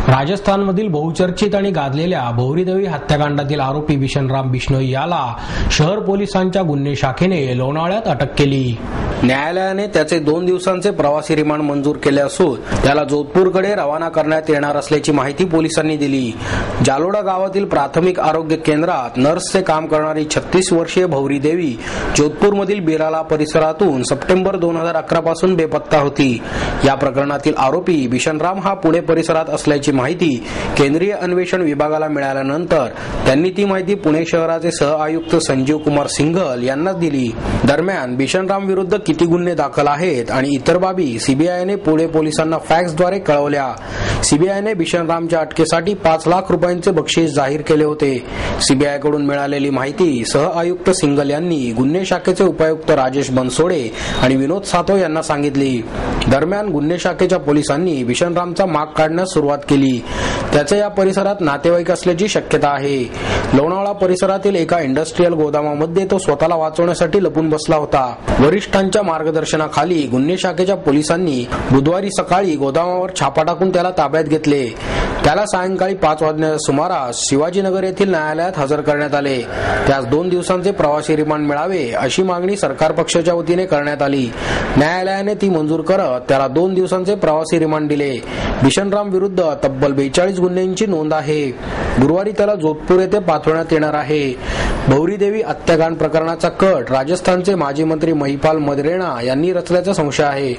राजस्थानमधील बहुचर्चित आणि गाजलेल्या भौरीदेवी हत्याकांडातील आरोपी बिशनराम बिश्नोई याला शहर पोलिसांच्या गुन्हे शाखेने लोणावळ्यात अटक केली। न्यायालयाने त्याचे 2 दिवसांचे प्रवासी रिमांड मंजूर केले असून त्याला जोधपूरकडे रवाना करण्यात येणार असल्याची माहिती पोलिसांनी दिली। जालोडा गावातील प्राथमिक आरोग्य केंद्रात नर्सचे काम करणारी 36 वर्षीय भौरीदेवी जोधपूरमधील बिराला परिसरातून सप्टेंबर 2011 पासून बेपत्ता होती। या प्रकरणातील आरोपी बिशनराम हा पुणे परिसरात असल्याची माहिती केंद्रीय अन्वेषण विभागाला मिळाल्यानंतर त्यांनी ती माहिती पुणे शहराचे सह आयुक्त संजीव कुमार सिंघल यांना दिली। दरम्यान बिशनराम विरुद्ध किती गुन्हे दाखल आहेत आणि इतर बाबी सीबीआयने पुणे पोलिसांना फॅक्सद्वारे कळवल्या। सीबीआयने बिशनरामच्या अटकेसाठी 5 लाख रुपयांचे बक्षीस जाहीर केले होते। सीबीआयकडून मिळालेली माहिती सह आयुक्त सिंघल यांनी गुन्हे शाखेचे उपायुक्त राजेश बनसोडे आणि विनोद सातव यांना सांगितली। दरम्यान गुन्हे शाखेच्या पोलिसांनी बिशनरामचा माग काढण्यास सुरुवात केली। त्याचे या परिसरात नातेवाईक असल्याची शक्यता आहे। लोणावळा परिसरातील एका इंडस्ट्रियल गोदामामध्ये तो स्वतःला वाचवण्यासाठी लपून बसला होता। वरिष्ठांच्या मार्गदर्शनाखाली गुन्हे शाखेच्या पोलिसांनी बुधवारी सकाळी गोदामावर छापा टाकून त्याला ताब्यात घेतले। त्याला सायंकाळी 5 वाजण्याच्या सुमारास शिवाजीनगर येथील न्यायालयात हजर करण्यात आले। त्यास 2 दिवसांचे प्रवासी रिमांड मिळावे अशी मागणी सरकार पक्षाच्या वतीने करण्यात आली। न्यायालयाने ती मंजूर करत त्याला 2 दिवसांचे प्रवासी रिमांड दिले। बिशनराम विरुद्ध तब्बल 42 गुन्ह्यांची नोंद आहे। गुरुवारी त्याला जोधपूर येथे पाठवण्यात येणार आहे। भौरीदेवी हत्याकांड प्रकरणाचा कट राजस्थानचे माजी मंत्री महिपाल मदरेणा यांनी रचल्याचा संशय आहे।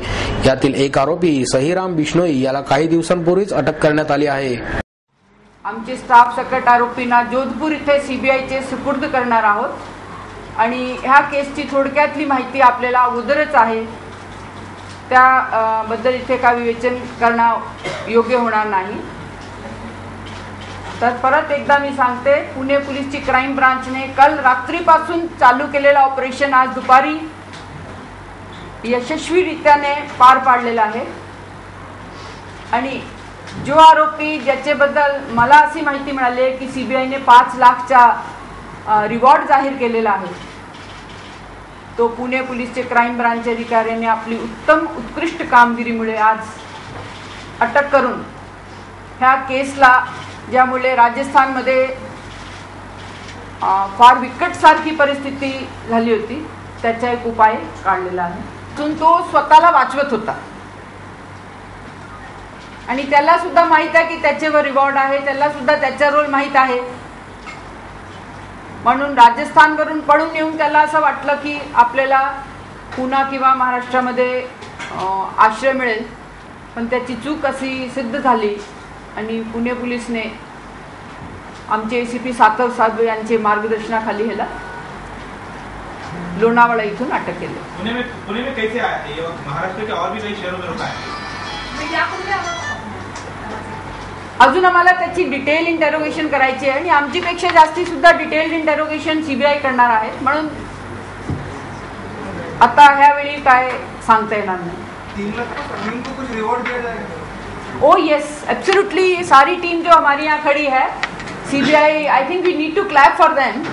यातील एक आरोपी सहीराम बिश्नोई याला काही दिवसांपूर्वीच अटक करण्यात आली आहे। आमचे स्टाफ सकट आरोपींना जोधपूर इथे सीबीआयचे सुपूर्द करणार आहोत आणि ह्या केसची थोडक्यातली माहिती आपल्याला अगोदरच आहे, त्याबद्दल इथे काय विवेचन करणं योग्य होणार नाही। तर परत एकदा मी सांगते, पुणे पोलीसची क्राईम ब्रांचने काल रात्रीपासून चालू केलेलं ऑपरेशन आज दुपारी यशस्वीरित्याने पार पाडलेलं आहे आणि जो आरोपी ज्याच्याबद्दल मला अशी माहिती मिळाली आहे की सीबीआयने 5 लाखचा रिवॉर्ड जाहीर केलेला आहे, तो पुणे पोलीसचे क्राईम ब्रांच अधिकाऱ्यांनी आपली उत्कृष्ट कामगिरीमुळे आज अटक करून ह्या केसला, ज्यामुळे राजस्थानमध्ये फार विकटसारखी परिस्थिती झाली होती, त्याचा एक उपाय काढलेला आहे। तो स्वतःला वाचवत होता आणि त्याला सुद्धा माहित आहे की त्याच्यावर रिवॉर्ड आहे, त्याला सुद्धा त्याचा रोल माहित आहे। म्हणून राजस्थानवरून पळून येऊन त्याला असं वाटलं की आपल्याला पुणे किंवा महाराष्ट्रामध्ये आश्रय मिळेल, पण त्याची चूक अशी सिद्ध झाली आणि पुणे पोलीसने आमचे एसीपी सातव साधू यांचे मार्गदर्शनाखाली ह्याला लोणावळा इथून अटक केली। पुणे में कैसे आए ये? महाराष्ट्र के और भी कई शहरों में रुका है। अजून आम्हाला त्याची डिटेल इंटरोगेशन करायची आहे आणि आमचीपेक्षा जास्ती सुद्धा डिटेल्ड इंटरोगेशन सीबीआय करणार आहे, म्हणून आता ह्यावेळी काय सांगता येणार नाही। 3 लाख को कुछ रिवॉर्ड दिया जाएगा? Oh yes, absolutely. सारी टीम जो हमारी यहाँ खड़ी है CBI, I think we need to clap for them.